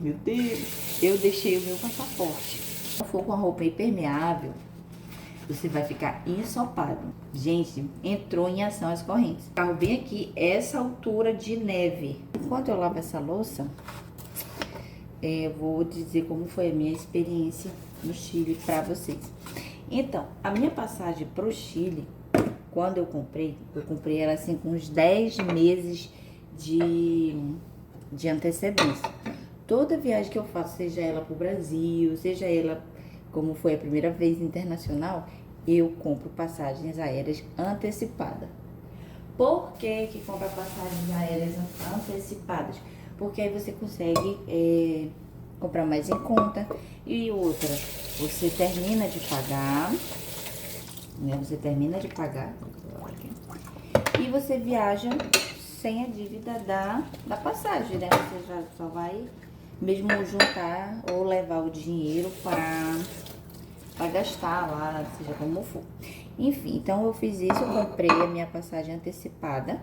Meu Deus, eu deixei o meu passaporte. Se for com a roupa impermeável, você vai ficar ensopado. Gente, entrou em ação as correntes. O carro bem aqui, essa altura de neve. Enquanto eu lavo essa louça, eu vou dizer como foi a minha experiência no Chile pra vocês. Então, a minha passagem pro Chile, quando eu comprei ela assim com uns 10 meses de antecedência. Toda viagem que eu faço, seja ela pro Brasil, seja ela como foi a primeira vez internacional, eu compro passagens aéreas antecipadas. Por que que compra passagens aéreas antecipadas? Porque aí você consegue comprar mais em conta. E outra, você termina de pagar, né? Você termina de pagar e você viaja sem a dívida da passagem, né? Você já só vai mesmo juntar ou levar o dinheiro para gastar lá, seja como for. Enfim, então eu fiz isso, eu comprei a minha passagem antecipada.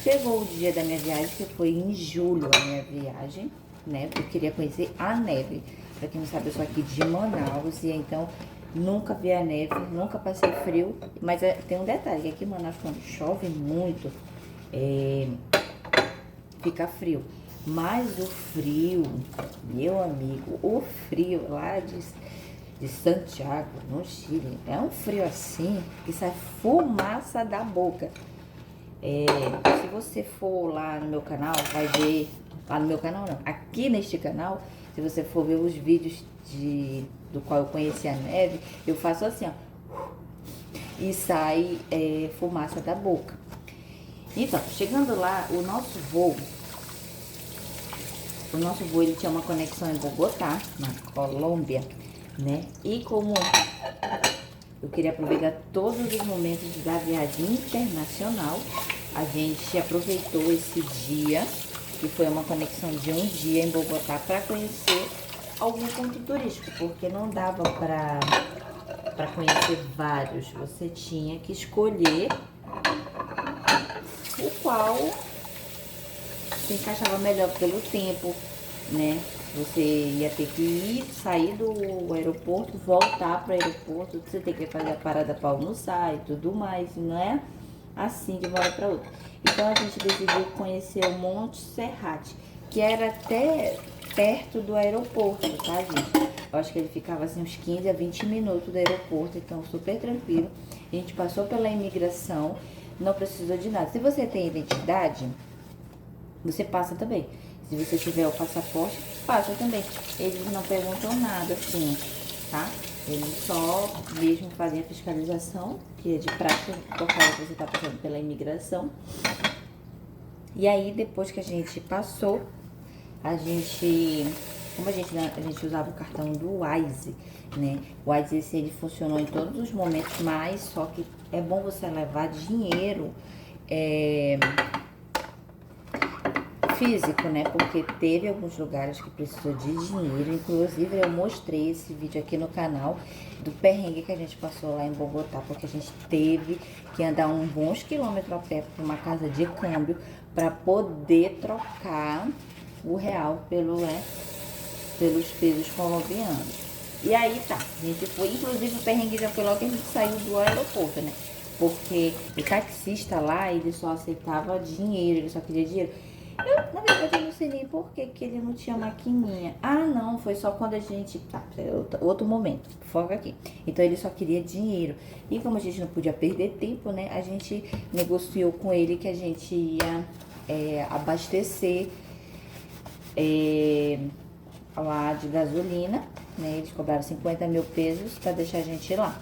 Chegou o dia da minha viagem, que foi em julho a minha viagem, né? Eu queria conhecer a neve. Pra quem não sabe, eu sou aqui de Manaus e então nunca vi a neve, nunca passei frio. Mas tem um detalhe, que aqui em Manaus quando chove muito, fica frio. Mas o frio, meu amigo, o frio lá de Santiago, no Chile, é um frio assim que sai fumaça da boca. Se você for lá no meu canal, vai ver. Lá no meu canal não, aqui neste canal, se você for ver os vídeos do qual eu conheci a neve, eu faço assim, ó. E sai fumaça da boca. Então, chegando lá, o nosso voo ele tinha uma conexão em Bogotá, na Colômbia, né? E como eu queria aproveitar todos os momentos da viagem internacional, a gente aproveitou esse dia, que foi uma conexão de um dia em Bogotá, para conhecer algum ponto turístico, porque não dava para conhecer vários. Você tinha que escolher o qual se encaixava melhor pelo tempo, né? Você ia ter que ir, sair do aeroporto, voltar para o aeroporto, você tem que fazer a parada para almoçar e tudo mais, não é assim de uma hora para outra. Então a gente decidiu conhecer o Monte Serrate, que era até perto do aeroporto, tá, gente? Eu acho que ele ficava assim uns 15 a 20 minutos do aeroporto, então super tranquilo. A gente passou pela imigração, não precisou de nada. Se você tem identidade, você passa também. Se você tiver o passaporte, passa também. Eles não perguntam nada, assim, tá? Eles só mesmo fazem a fiscalização, que é de prática, por causa que você tá passando pela imigração. E aí, depois que a gente passou, como a gente usava o cartão do Wise, né? O Wise, ele funcionou em todos os momentos, mas só que é bom você levar dinheiro, físico, né? Porque teve alguns lugares que precisou de dinheiro. Inclusive, eu mostrei esse vídeo aqui no canal do perrengue que a gente passou lá em Bogotá, porque a gente teve que andar uns bons quilômetros a pé para uma casa de câmbio para poder trocar o real pelos pesos colombianos. E aí tá, a gente foi, inclusive o perrengue já foi logo que a gente saiu do aeroporto, né? Porque o taxista lá, ele só aceitava dinheiro, ele só queria dinheiro. Na verdade, eu não sei nem por que ele não tinha maquininha. Ah, não, foi só quando a gente... Tá, outro momento, foca aqui. Então, ele só queria dinheiro. E como a gente não podia perder tempo, né? A gente negociou com ele que a gente ia abastecer lá de gasolina, né? Eles cobraram 50 mil pesos pra deixar a gente lá.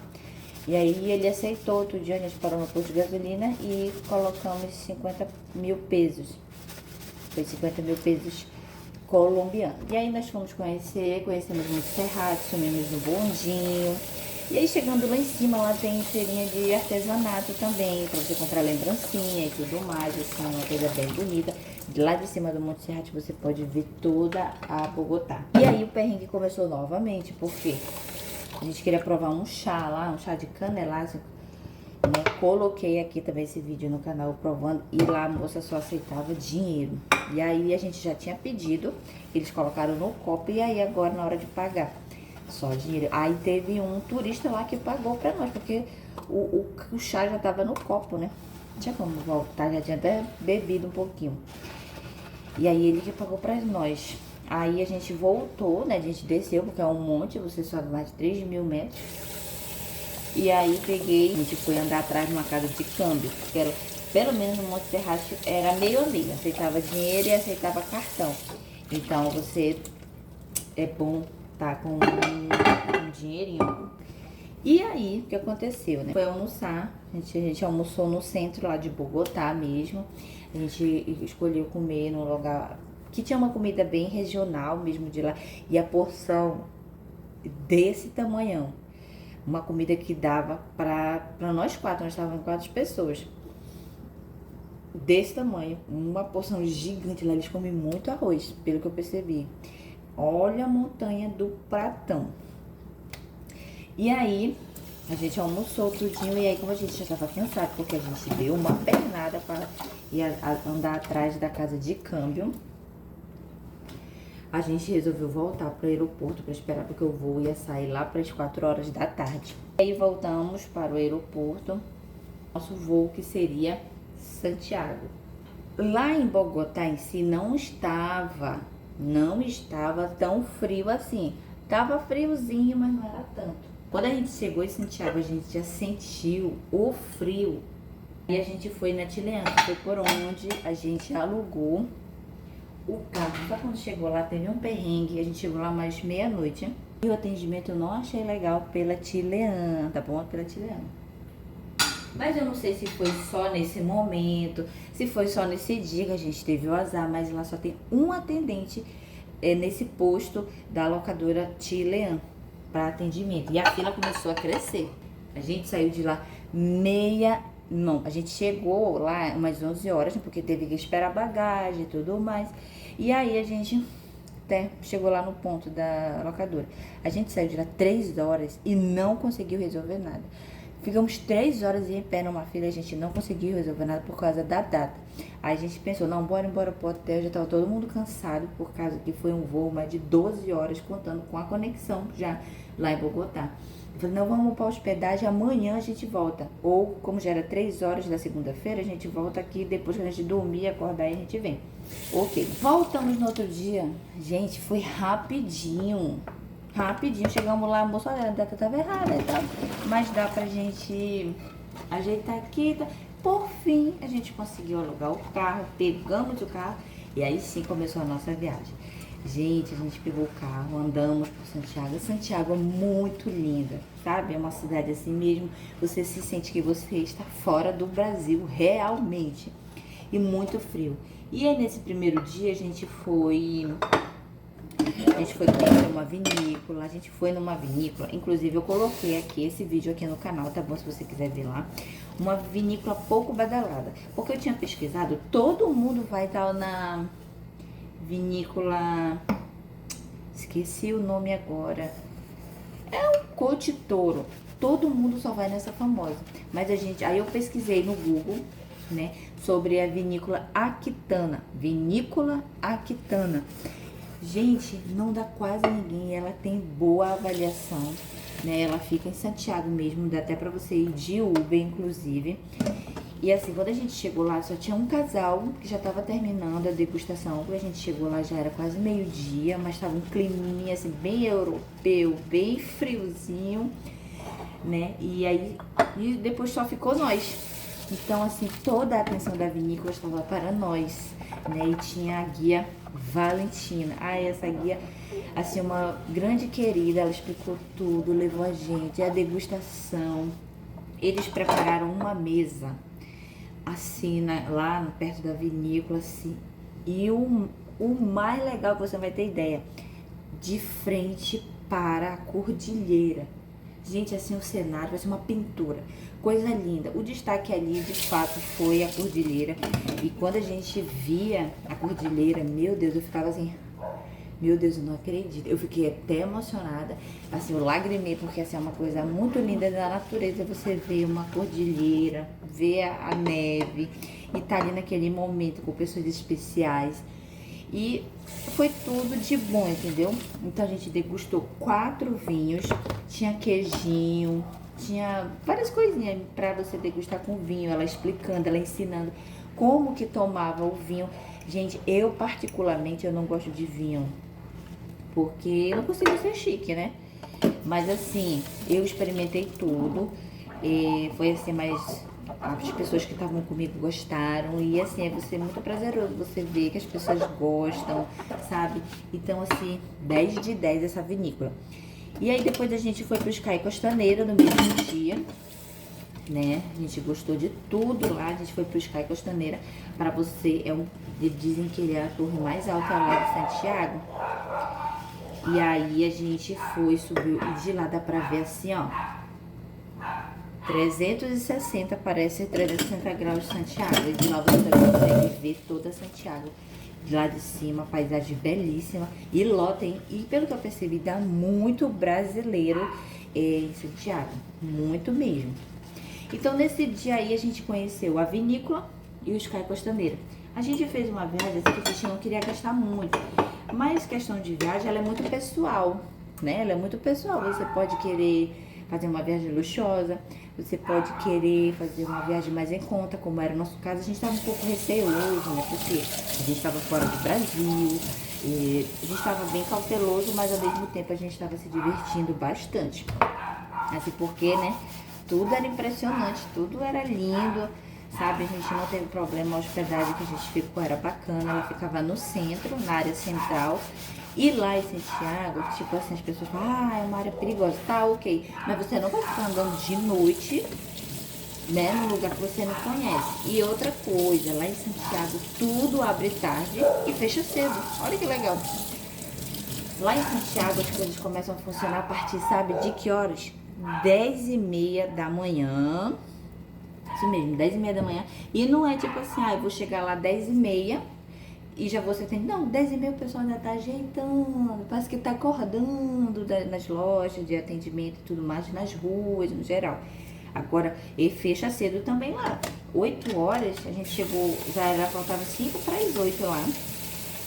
E aí ele aceitou. Outro dia a gente parou no posto de gasolina e colocamos 50 mil pesos. Foi 50 mil pesos colombianos. E aí nós fomos conhecemos muito Serrate, sumimos no bondinho. E aí chegando lá em cima, lá tem feirinha de artesanato também, pra você comprar lembrancinha e tudo mais, assim, uma coisa bem bonita. Lá de cima do Monte Serrate você pode ver toda a Bogotá. E aí o perrengue começou novamente, porque a gente queria provar um chá lá, um chá de canela, né? coloquei aqui também esse vídeo no canal provando e lá a moça só aceitava dinheiro. E aí a gente já tinha pedido, eles colocaram no copo e aí agora na hora de pagar, só dinheiro. Aí teve um turista lá que pagou pra nós, porque o chá já tava no copo, né? Não tinha como voltar, já tinha até bebido um pouquinho. E aí ele que pagou pra nós. Aí a gente voltou, né? A gente desceu, porque é um monte, você sobe mais de 3.000 metros. E aí peguei, a gente foi andar atrás de uma casa de câmbio, que era, pelo menos no Monte Serraço, era meio a meio, aceitava dinheiro e aceitava cartão. Então você é bom tá com um dinheirinho. E aí, o que aconteceu, né? Foi almoçar, a gente almoçou no centro lá de Bogotá mesmo. A gente escolheu comer num lugar que tinha uma comida bem regional mesmo de lá. E a porção desse tamanhão. Uma comida que dava pra nós quatro, nós estávamos 4 pessoas. Desse tamanho, uma porção gigante lá, eles comem muito arroz, pelo que eu percebi. Olha a montanha do pratão. E aí, a gente almoçou tudinho, e aí como a gente já estava cansado, porque a gente deu uma pernada para ir andar atrás da casa de câmbio, a gente resolveu voltar para o aeroporto para esperar, porque o voo ia sair lá para as 4 horas da tarde. Aí voltamos para o aeroporto, nosso voo que seria Santiago. Lá em Bogotá em si não estava tão frio assim. Tava friozinho, mas não era tanto. Quando a gente chegou em Santiago, a gente já sentiu o frio. E a gente foi na Chilean, que foi por onde a gente alugou o carro. Só quando chegou lá, teve um perrengue. A gente chegou lá mais meia-noite. E o atendimento eu não achei legal pela Chilean, tá bom? Pela Chilean. Mas eu não sei se foi só nesse momento, se foi só nesse dia que a gente teve o azar, mas lá só tem um atendente nesse posto da locadora Chilean para atendimento. E a fila começou a crescer. A gente saiu de lá a gente chegou lá umas 11 horas, porque teve que esperar bagagem e tudo mais. E aí a gente até chegou lá no ponto da locadora. A gente saiu de lá 3 horas e não conseguiu resolver nada. Ficamos 3 horas em pé numa fila, a gente não conseguiu resolver nada por causa da data. Aí a gente pensou, não, bora embora pro hotel, já tava todo mundo cansado, por causa que foi um voo mais de 12 horas, contando com a conexão já lá em Bogotá. Eu falei, não, vamos pra hospedagem, amanhã a gente volta. Ou, como já era 3 horas da segunda-feira, a gente volta aqui, depois que a gente dormir, acordar e a gente vem. Ok, voltamos no outro dia. Gente, foi rapidinho, chegamos lá, a moça, olha, a data tava errada e tal, mas dá pra gente ajeitar aqui, tá? Por fim, a gente conseguiu alugar o carro, pegamos o carro e aí sim começou a nossa viagem. Gente, a gente pegou o carro, andamos por Santiago. Santiago é muito linda, sabe? É uma cidade assim mesmo, você se sente que você está fora do Brasil, realmente. E muito frio. E aí nesse primeiro dia a gente foi conhecer uma vinícola, a gente foi numa vinícola, inclusive eu coloquei aqui esse vídeo aqui no canal, tá bom? Se você quiser ver lá. Uma vinícola pouco badalada, porque eu tinha pesquisado, todo mundo vai estar na vinícola, esqueci o nome agora, é um Cote Toro, todo mundo só vai nessa famosa, mas aí eu pesquisei no Google, né, sobre a vinícola Aquitana, gente, não dá quase ninguém, ela tem boa avaliação, né, ela fica em Santiago mesmo, dá até pra você ir de Uber, inclusive. E assim, quando a gente chegou lá, só tinha um casal que já tava terminando a degustação. Quando a gente chegou lá, já era quase meio-dia, mas tava um climinha assim, bem europeu, bem friozinho, né, e depois só ficou nós. Então, assim, toda a atenção da vinícola estava para nós, né? E tinha a guia Valentina. Essa guia, assim, uma grande querida, ela explicou tudo, levou a gente, a degustação. Eles prepararam uma mesa, assim, lá perto da vinícola, assim. E o mais legal, que você vai ter ideia, de frente para a cordilheira. Gente, assim, o cenário vai ser uma pintura, coisa linda. O destaque ali, de fato, foi a cordilheira. E quando a gente via a cordilheira, meu Deus, eu ficava assim, Meu Deus, eu não acredito. Eu fiquei até emocionada. Assim, eu lagrimei, porque assim, é uma coisa muito linda da natureza. Você vê uma cordilheira, vê a neve e tá ali naquele momento com pessoas especiais. E foi tudo de bom, entendeu? Então a gente degustou 4 vinhos, tinha queijinho, tinha várias coisinhas para você degustar com vinho, ela explicando, ela ensinando como que tomava o vinho. Gente, eu particularmente eu não gosto de vinho, porque eu não consigo ser chique, né? Mas assim, eu experimentei tudo. E foi assim, mas as pessoas que estavam comigo gostaram. E assim, é você muito prazeroso você ver que as pessoas gostam, sabe? Então, assim, 10 de 10 essa vinícola. E aí depois a gente foi pro Sky Costaneira no mesmo dia, né? A gente gostou de tudo lá. A gente foi pro Sky Costaneira. Para você, dizem que ele é a torre mais alta lá de Santiago. E aí a gente foi, subiu, e de lá dá pra ver assim, ó, 360, parece 360 graus de Santiago. E de lá você também consegue ver toda Santiago. De lá de cima, paisagem belíssima. E lá tem, e pelo que eu percebi, dá muito brasileiro em Santiago. Muito mesmo. Então nesse dia aí a gente conheceu a vinícola e o Sky Costaneira. A gente fez uma viagem assim, que a gente não queria gastar muito. Mas questão de viagem, ela é muito pessoal, né? Ela é muito pessoal. Você pode querer fazer uma viagem luxuosa, você pode querer fazer uma viagem mais em conta, como era o nosso caso. A gente estava um pouco receoso, né? Porque a gente estava fora do Brasil, e a gente estava bem cauteloso, mas ao mesmo tempo a gente estava se divertindo bastante. Assim, porque, né? Tudo era impressionante, tudo era lindo, sabe? A gente não teve problema, a hospedagem que a gente ficou era bacana, ela ficava no centro, na área central. E lá em Santiago, tipo assim, as pessoas falam, ah, é uma área perigosa, tá, ok. Mas você não vai ficar andando de noite, né, num lugar que você não conhece. E outra coisa, lá em Santiago, tudo abre tarde e fecha cedo. Olha que legal. Lá em Santiago, as coisas começam a funcionar a partir, sabe, de que horas? 10h30 da manhã. Isso mesmo, 10h30 da manhã. E não é tipo assim, ah, eu vou chegar lá 10h30 e já você tem. Não, 10h30 o pessoal ainda tá ajeitando. Parece que tá acordando nas lojas de atendimento e tudo mais, nas ruas, no geral. Agora, e fecha cedo também lá. 8 horas, a gente chegou, já era, faltava 5 para as 8 lá.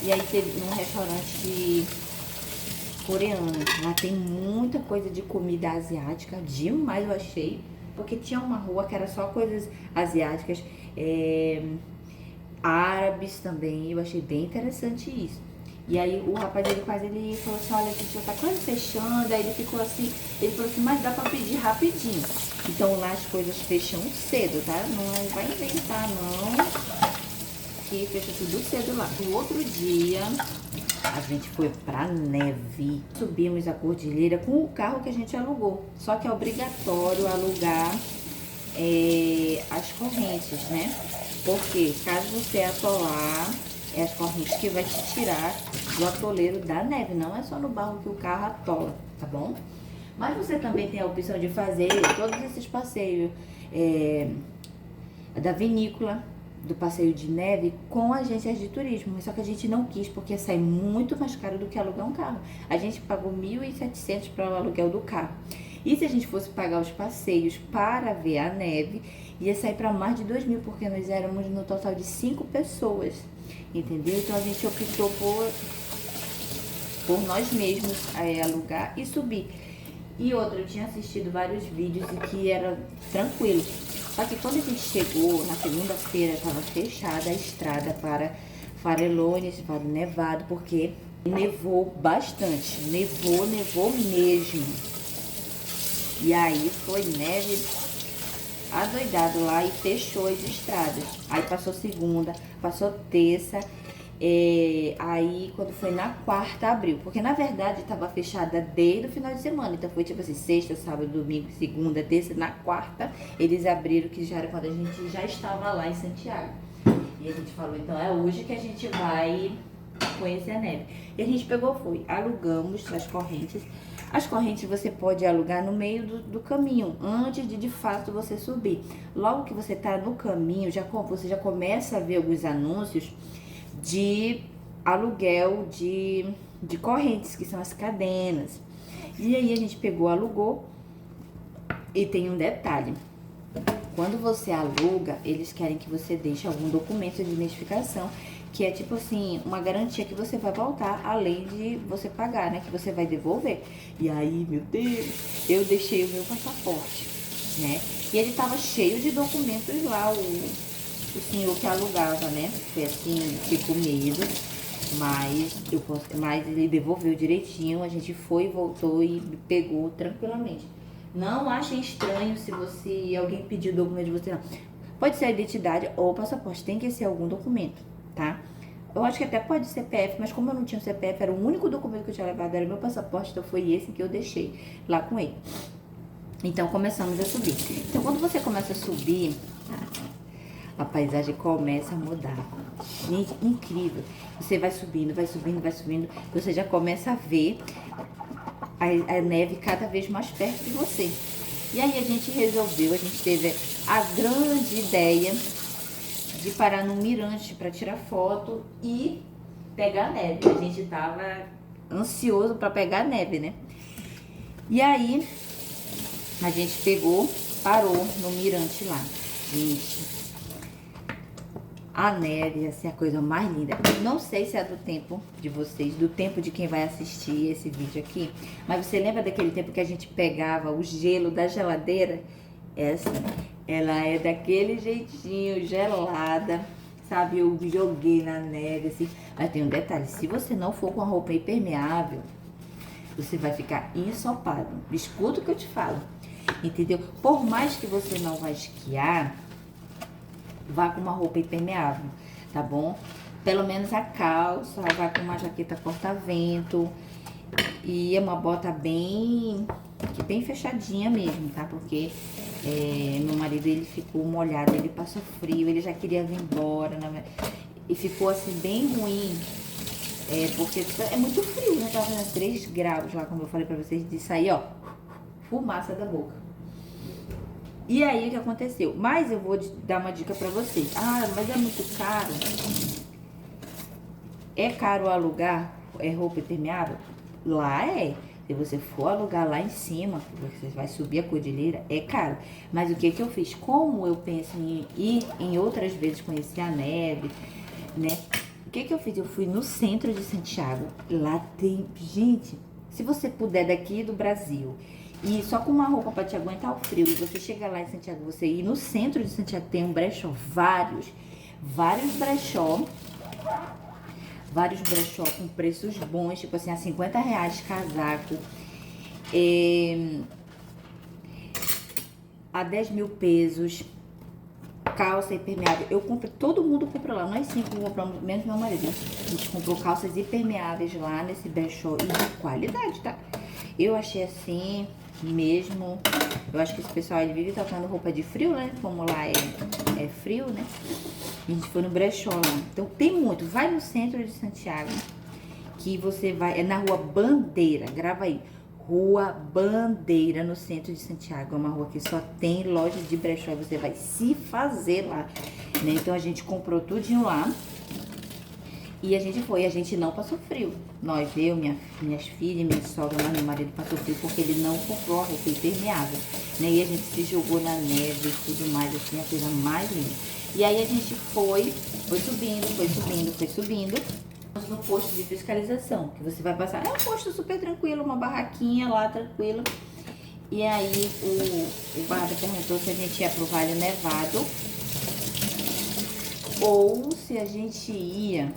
E aí teve num restaurante coreano. Lá tem muita coisa de comida asiática, demais eu achei. Porque tinha uma rua que era só coisas asiáticas, árabes também. Eu achei bem interessante isso. E aí o rapaz ele falou assim, olha, a gente já tá quase fechando. Aí ele ficou assim, ele falou assim, mas dá pra pedir rapidinho. Então lá as coisas fecham cedo, tá? Não vai inventar não, que fecha tudo cedo lá. No outro dia a gente foi pra neve. Subimos a cordilheira com o carro que a gente alugou. Só que é obrigatório alugar as correntes, né? Porque caso você atolar, é as correntes que vai te tirar do atoleiro da neve. Não é só no barro que o carro atola, tá bom? Mas você também tem a opção de fazer todos esses passeios da vinícola, do passeio de neve com agências de turismo, só que a gente não quis porque sai muito mais caro do que alugar um carro. A gente pagou 1.700 para o aluguel do carro. E se a gente fosse pagar os passeios para ver a neve, ia sair para mais de 2.000, porque nós éramos no total de 5 pessoas, entendeu? Então a gente optou por nós mesmos alugar e subir. E outra, eu tinha assistido vários vídeos e que era tranquilo. Só que quando a gente chegou, na segunda-feira, estava fechada a estrada para Farellones, para o Nevado, porque nevou bastante. Nevou mesmo. E aí foi neve adoidado lá e fechou as estradas. Aí passou segunda, passou terça. Aí quando foi na quarta abriu, porque na verdade estava fechada desde o final de semana, então foi tipo assim, sexta, sábado, domingo, segunda, terça, na quarta eles abriram, que já era quando a gente já estava lá em Santiago. E a gente falou, então é hoje que a gente vai conhecer a neve. E a gente alugamos as correntes. As correntes você pode alugar no meio do caminho, antes de fato você subir. Logo que você está no caminho, você já começa a ver alguns anúncios de aluguel de de correntes, que são as cadenas. E aí a gente pegou, alugou. E tem um detalhe. Quando você aluga, eles querem que você deixe algum documento de identificação, que é tipo assim, uma garantia que você vai voltar, além de você pagar, né? Que você vai devolver. E aí, meu Deus, eu deixei o meu passaporte, né? E ele tava cheio de documentos lá, o senhor que alugava, né? Foi assim, ficou medo, mas ele devolveu direitinho, a gente foi, voltou e pegou tranquilamente. Não achem estranho se alguém pedir o documento de você, não. Pode ser a identidade ou o passaporte, tem que ser algum documento, tá? Eu acho que até pode ser CPF, mas como eu não tinha o CPF, era o único documento que eu tinha levado, era o meu passaporte, então foi esse que eu deixei lá com ele. Então começamos a subir. Então quando você começa a subir, a paisagem começa a mudar. Gente, incrível. Você vai subindo, vai subindo, vai subindo, você já começa a ver a neve cada vez mais perto de você. E aí a gente teve a grande ideia de parar num mirante para tirar foto e pegar a neve. A gente tava ansioso para pegar a neve, né? E aí a gente parou no mirante lá. Gente, a neve, assim, é a coisa mais linda. Não sei se é do tempo de vocês, do tempo de quem vai assistir esse vídeo aqui, mas você lembra daquele tempo que a gente pegava o gelo da geladeira? Essa, ela é daquele jeitinho, gelada, sabe? Eu joguei na neve, assim. Mas tem um detalhe, se você não for com a roupa impermeável, você vai ficar ensopado. Escuta o que eu te falo, entendeu? Por mais que você não vá esquiar, vá com uma roupa impermeável, tá bom? Pelo menos a calça, vá com uma jaqueta corta-vento e uma bota bem fechadinha mesmo, tá? Porque meu marido, ele ficou molhado, ele passou frio, ele já queria vir embora, né? E ficou assim bem ruim, porque é muito frio, né? Tava fazendo 3 graus lá, como eu falei pra vocês, de sair, ó, fumaça da boca. E aí, o que aconteceu? Mas eu vou dar uma dica pra vocês. Ah, mas é muito caro. É caro alugar roupa impermeável? Lá é. Se você for alugar lá em cima, você vai subir a cordilheira, é caro. Mas o que eu fiz? Como eu penso em ir em outras vezes conhecer a neve, né? O que eu fiz? Eu fui no centro de Santiago. Lá tem... Gente, se você puder daqui do Brasil... E só com uma roupa para te aguentar o frio, e você chega lá em Santiago, você ir no centro de Santiago, tem um brechó, vários brechó com preços bons, tipo assim, a R$50 casaco, a 10 mil pesos, calça impermeável. Eu comprei, todo mundo compra lá, nós 5 compramos, menos meu marido, né? A gente comprou calças impermeáveis lá nesse brechó e de qualidade, tá? Eu achei assim... mesmo, eu acho que esse pessoal ele vive tocando roupa de frio, né? Como lá é frio, né? A gente foi no brechó lá. Então tem muito. Vai no centro de Santiago, que você vai. É na Rua Bandeira, grava aí. Rua Bandeira, no centro de Santiago. É uma rua que só tem lojas de brechó. Você vai se fazer lá, né? Então a gente comprou tudinho lá. E a gente não passou frio. Nós, minhas filhas, minha sogra, mas meu marido passou frio porque ele não comprou a roupa impermeável, né? E a gente se jogou na neve e tudo mais, assim, a coisa mais linda. E aí a gente foi subindo. No posto de fiscalização, que você vai passar. É um posto super tranquilo, uma barraquinha lá, tranquilo. E aí o guarda perguntou se a gente ia pro Vale Nevado ou se a gente ia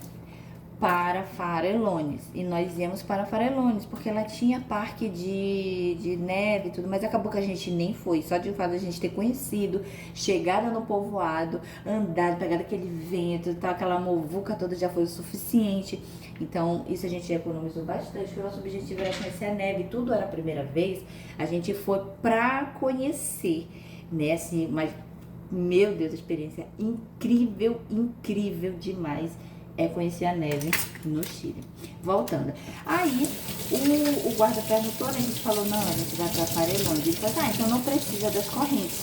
para Farellones. E nós íamos para Farellones, porque ela tinha parque de neve e tudo, mas acabou que a gente nem foi. Só de fato a gente ter conhecido, chegada no povoado, andado, pegado aquele vento, tá, aquela muvuca toda já foi o suficiente. Então, isso a gente economizou bastante, porque o nosso objetivo era conhecer a neve, tudo era a primeira vez. A gente foi pra conhecer, né, assim, mas, meu Deus, a experiência incrível, incrível demais. É conhecer a neve no Chile. Voltando. Aí, o guarda perguntou, né? A gente falou, não, a gente vai pra Farellones. Ele falou, tá, então não precisa das correntes.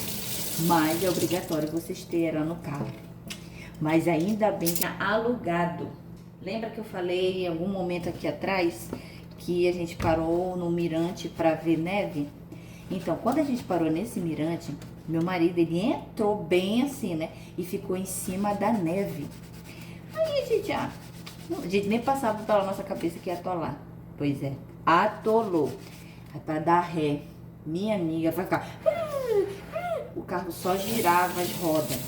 Mas é obrigatório vocês terem ela no carro. Mas ainda bem que é alugado. Lembra que eu falei em algum momento aqui atrás que a gente parou no mirante para ver neve? Então, quando a gente parou nesse mirante, meu marido, ele entrou bem assim, né? E ficou em cima da neve. Aí a gente nem passava pela nossa cabeça que ia atolar. Pois é, atolou. Aí para dar ré, minha amiga vai ficar... O carro só girava as rodas.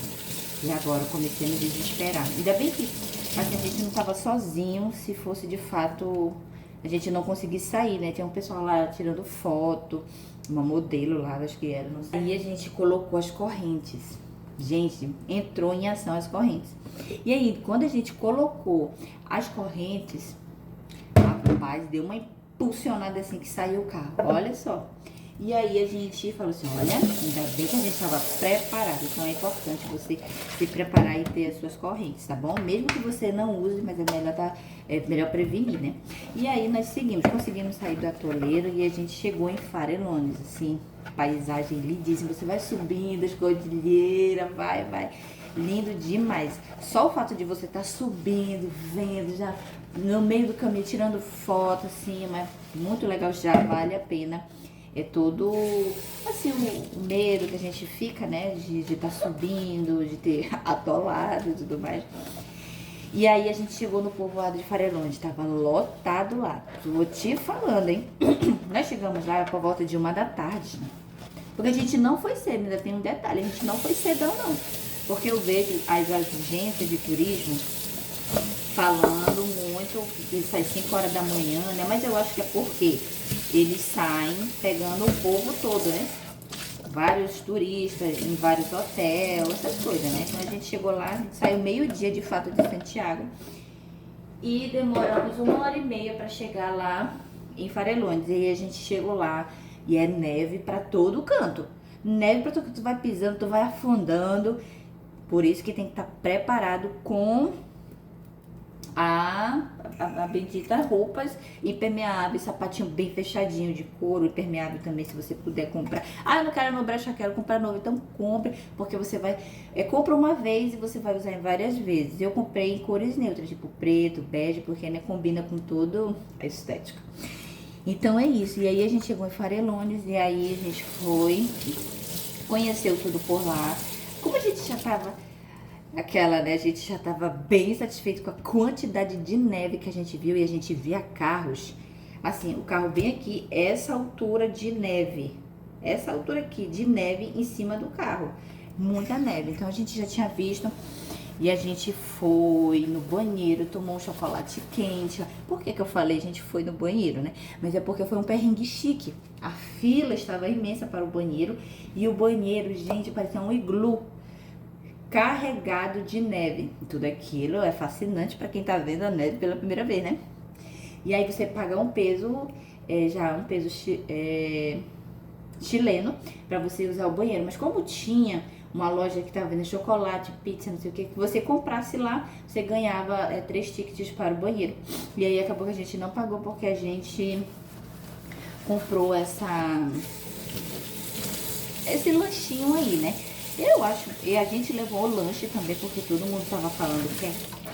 E agora eu comecei a me desesperar. Ainda bem que assim, a gente não tava sozinho, se fosse de fato a gente não conseguisse sair, né? Tinha um pessoal lá tirando foto, uma modelo lá, acho que era, não sei. Aí a gente colocou as correntes. Gente, entrou em ação as correntes. E aí, quando a gente colocou as correntes, rapaz, deu uma impulsionada assim que saiu o carro. Olha só. E aí a gente falou assim, olha, ainda bem que a gente estava preparado. Então é importante você se preparar e ter as suas correntes, tá bom? Mesmo que você não use, mas é melhor prevenir, né? E aí nós conseguimos sair do atoleiro e a gente chegou em Farellones, assim, paisagem lindíssima. Você vai subindo as cordilheiras, vai. Lindo demais. Só o fato de você estar subindo, vendo, já no meio do caminho, tirando foto, assim, mas muito legal, já vale a pena. É todo, assim, o medo que a gente fica, né, de estar subindo, de ter atolado e tudo mais. E aí a gente chegou no povoado de Farellones, tava lotado lá. Vou te falando, hein? Nós chegamos lá por volta de 1 da tarde, né? Porque a gente não foi cedo, ainda tem um detalhe, a gente não foi cedão não. Porque eu vejo as agências de turismo falando muito, ele sai 5 horas da manhã, né? Mas eu acho que é porque eles saem pegando o povo todo, né? Vários turistas em vários hotéis, essas coisas, né? Então a gente chegou lá, a gente saiu meio-dia de fato de Santiago e demoramos 1 hora e meia para chegar lá em Farellones. E aí a gente chegou lá e é neve para todo canto. Neve para todo canto, tu vai pisando, tu vai afundando. Por isso que tem que estar preparado com a bendita roupas impermeáveis, sapatinho bem fechadinho de couro, impermeável também, se você puder comprar. Ah, eu não quero no brecha, quero comprar novo. Então compre, porque você vai... compra uma vez e você vai usar em várias vezes. Eu comprei em cores neutras, tipo preto, bege, porque né, combina com toda a estética. Então é isso. E aí a gente chegou em Farellones e aí a gente foi, conheceu tudo por lá. Como a gente já tava... né? A gente já tava bem satisfeito com a quantidade de neve que a gente viu e a gente via carros. Assim, o carro bem aqui, essa altura de neve. Essa altura aqui de neve em cima do carro. Muita neve. Então a gente já tinha visto e a gente foi no banheiro, tomou um chocolate quente. Por que eu falei a gente foi no banheiro, né? Mas é porque foi um perrengue chique. A fila estava imensa para o banheiro e o banheiro, gente, parecia um iglu carregado de neve. Tudo aquilo é fascinante para quem tá vendo a neve pela primeira vez, né? E aí você paga um peso, chileno, para você usar o banheiro. Mas como tinha uma loja que tava vendo chocolate, pizza, não sei o que você comprasse lá, você ganhava 3 tickets para o banheiro. E aí acabou que a gente não pagou porque a gente comprou esse lanchinho aí, né? Eu acho, e a gente levou o lanche também, porque todo mundo tava falando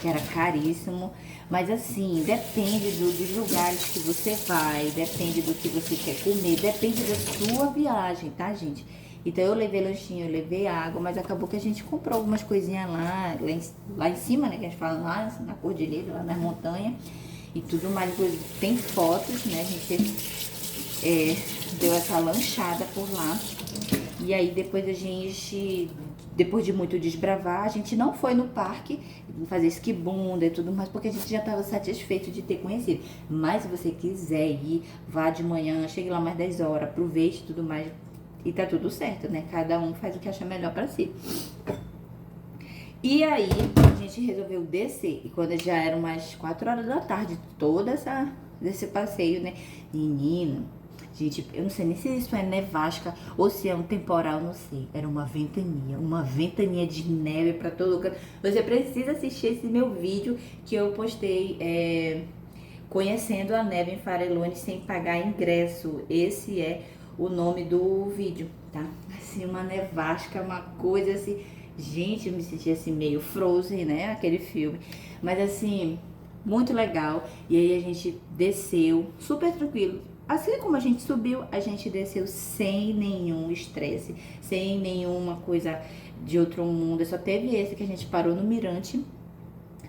que era caríssimo. Mas assim, depende dos lugares que você vai, depende do que você quer comer, depende da sua viagem, tá, gente? Então eu levei lanchinho, eu levei água, mas acabou que a gente comprou algumas coisinhas lá em cima, né? Que a gente fala lá na cordilheira, lá nas montanhas e tudo mais. Tem fotos, né? A gente deu essa lanchada por lá. E aí depois depois de muito desbravar, a gente não foi no parque fazer esquibunda e tudo mais, porque a gente já estava satisfeito de ter conhecido. Mas se você quiser ir, vá de manhã, chegue lá mais 10 horas, aproveite e tudo mais. E tá tudo certo, né? Cada um faz o que acha melhor pra si. E aí, a gente resolveu descer. E quando já eram umas 4 horas da tarde, desse passeio, né? Menina... Gente, eu não sei nem se isso é nevasca ou se é um temporal, não sei. Era uma ventania de neve pra todo canto. Você precisa assistir esse meu vídeo que eu postei conhecendo a neve em Farellones sem pagar ingresso. Esse é o nome do vídeo, tá? Assim, uma nevasca, uma coisa assim... Gente, eu me senti assim meio Frozen, né? Aquele filme. Mas assim... muito legal. E aí a gente desceu super tranquilo. Assim como a gente subiu, a gente desceu sem nenhum estresse, sem nenhuma coisa de outro mundo. Só teve esse que a gente parou no Mirante,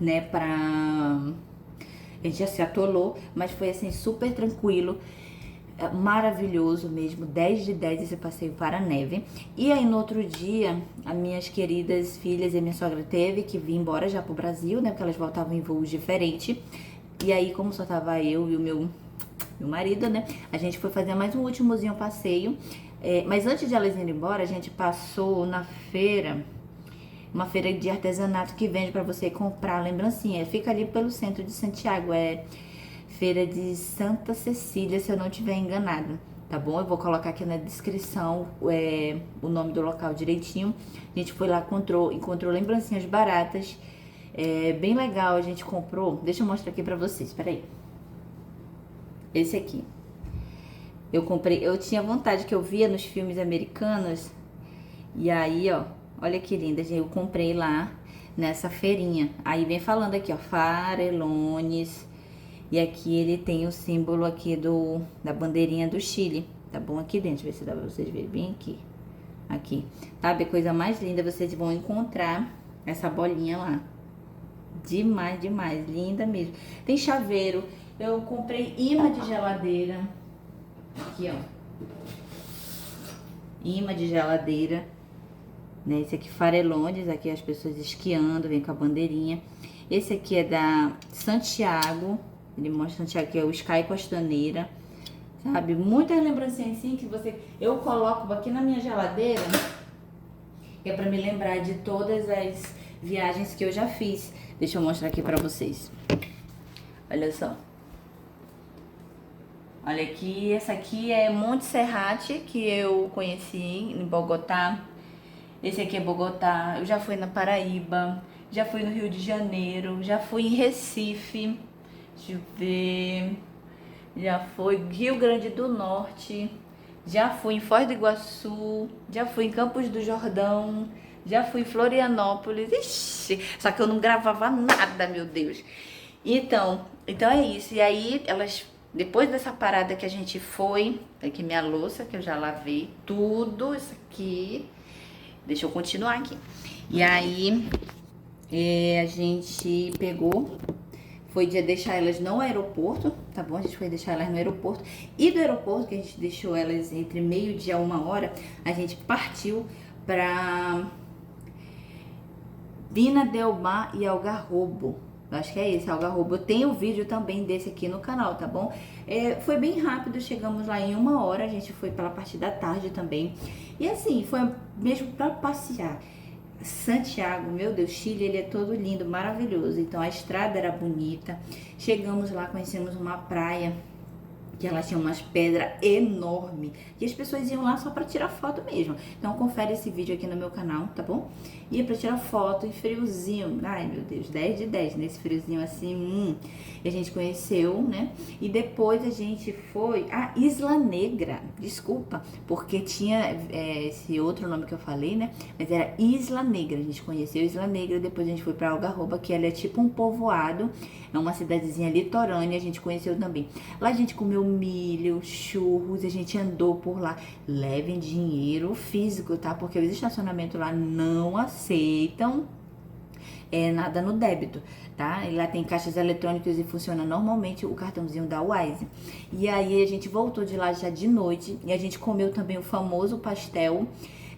né, a gente já se atolou, mas foi assim super tranquilo, maravilhoso mesmo, 10 de 10 esse passeio para a neve. E aí no outro dia, as minhas queridas filhas e minha sogra teve que vir embora já pro Brasil, né, porque elas voltavam em voos diferentes. E aí como só tava eu e o meu marido, né, a gente foi fazer mais um últimozinho passeio. Mas antes de elas irem embora, a gente passou na feira, uma feira de artesanato que vende para você comprar lembrancinha. Fica ali pelo centro de Santiago, Feira de Santa Cecília, se eu não estiver enganada, tá bom? Eu vou colocar aqui na descrição o nome do local direitinho. A gente foi lá, encontrou lembrancinhas baratas, bem legal. A gente comprou, deixa eu mostrar aqui pra vocês, peraí. Esse aqui. Eu comprei, eu tinha vontade, que eu via nos filmes americanos. E aí, ó, olha que linda, eu comprei lá nessa feirinha. Aí vem falando aqui, ó, Farellones. E aqui ele tem o símbolo aqui da bandeirinha do Chile, tá bom? Aqui dentro, ver se dá pra vocês verem bem aqui. Aqui, sabe? A coisa mais linda, vocês vão encontrar essa bolinha lá. Demais, demais, linda mesmo. Tem chaveiro, eu comprei imã de geladeira. Aqui, ó. Imã de geladeira. Né? Esse aqui, Farellones, aqui as pessoas esquiando, vem com a bandeirinha. Esse aqui é da Santiago. Ele mostra Santiago, que é o Sky Costaneira, sabe? Muitas lembrancinhas assim que eu coloco aqui na minha geladeira, que é pra me lembrar de todas as viagens que eu já fiz. Deixa eu mostrar aqui pra vocês. Olha só. Olha aqui, essa aqui é Monte Serrate, que eu conheci em Bogotá. Esse aqui é Bogotá. Eu já fui na Paraíba, já fui no Rio de Janeiro, já fui em Recife. Deixa eu ver. Já fui Rio Grande do Norte. Já fui em Foz do Iguaçu. Já fui em Campos do Jordão. Já fui em Florianópolis. Ixi, só que eu não gravava nada, meu Deus. Então é isso. E aí, depois dessa parada que a gente foi, aqui minha louça, que eu já lavei, tudo isso aqui. Deixa eu continuar aqui. E aí, a gente pegou. Foi de deixar elas no aeroporto, tá bom? A gente foi deixar elas no aeroporto. E do aeroporto, que a gente deixou elas entre meio-dia e 1h, a gente partiu pra Vina del Mar e Algarrobo. Eu acho que é esse, Algarrobo. Eu tenho vídeo também desse aqui no canal, tá bom? Foi bem rápido, chegamos lá em 1h. A gente foi pela parte da tarde também. E assim, foi mesmo pra passear. Santiago, meu Deus, Chile, ele é todo lindo, maravilhoso. Então a estrada era bonita. Chegamos lá, conhecemos uma praia que ela tinha umas pedras enormes e as pessoas iam lá só pra tirar foto mesmo. Então confere esse vídeo aqui no meu canal, tá bom? Ia pra tirar foto em friozinho. Ai, meu Deus, 10 de 10 nesse friozinho assim. E a gente conheceu, né? E depois a gente foi a Isla Negra. Desculpa, porque tinha esse outro nome que eu falei, né? Mas era Isla Negra. A gente conheceu Isla Negra, depois a gente foi pra Algarroba, que ela é tipo um povoado. É uma cidadezinha litorânea, a gente conheceu também. Lá a gente comeu milho, churros, a gente andou por lá. Levem dinheiro físico, tá? Porque os estacionamentos lá não aceitam nada no débito, tá? E lá tem caixas eletrônicas e funciona normalmente o cartãozinho da Wise. E aí a gente voltou de lá já de noite e a gente comeu também o famoso pastel,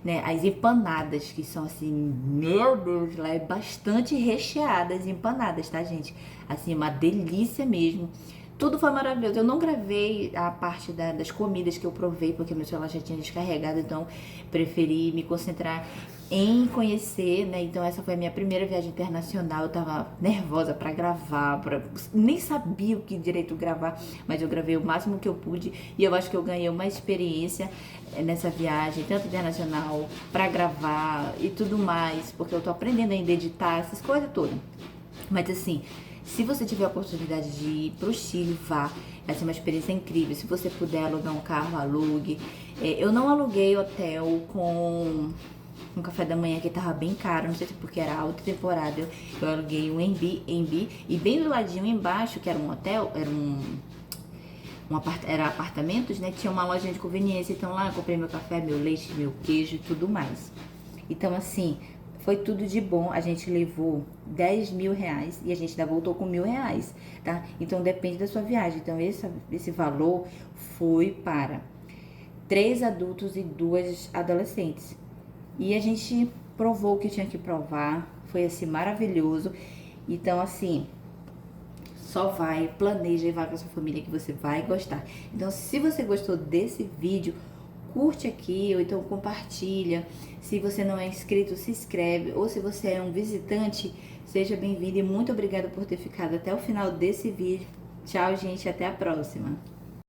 né, as empanadas, que são assim, meu Deus, lá é bastante recheadas empanadas, tá, gente? Assim, uma delícia mesmo. Tudo foi maravilhoso. Eu não gravei a parte das comidas que eu provei, porque meu celular já tinha descarregado, então preferi me concentrar em conhecer, né? Então essa foi a minha primeira viagem internacional. Eu tava nervosa pra gravar, nem sabia o que direito gravar, mas eu gravei o máximo que eu pude e eu acho que eu ganhei uma experiência nessa viagem, tanto internacional, pra gravar e tudo mais, porque eu tô aprendendo ainda a editar, essas coisas todas. Mas assim, se você tiver a oportunidade de ir pro Chile, vá. Vai ser uma experiência incrível. Se você puder alugar um carro, alugue. Eu não aluguei hotel com Um café da manhã que tava bem caro, não sei se porque era alta temporada. Eu aluguei um Airbnb e bem do ladinho embaixo, que era um hotel, era apartamentos, né? Tinha uma lojinha de conveniência. Então lá eu comprei meu café, meu leite, meu queijo e tudo mais. Então assim, foi tudo de bom. A gente levou 10 mil reais e a gente ainda voltou com 1.000 reais, tá? Então depende da sua viagem. Então esse valor foi para 3 adultos e 2 adolescentes. E a gente provou o que tinha que provar. Foi assim, maravilhoso. Então assim, só vai, planeja e vai com a sua família que você vai gostar. Então, se você gostou desse vídeo, curte aqui ou então compartilha. Se você não é inscrito, se inscreve. Ou se você é um visitante, seja bem-vindo e muito obrigada por ter ficado até o final desse vídeo. Tchau, gente, até a próxima.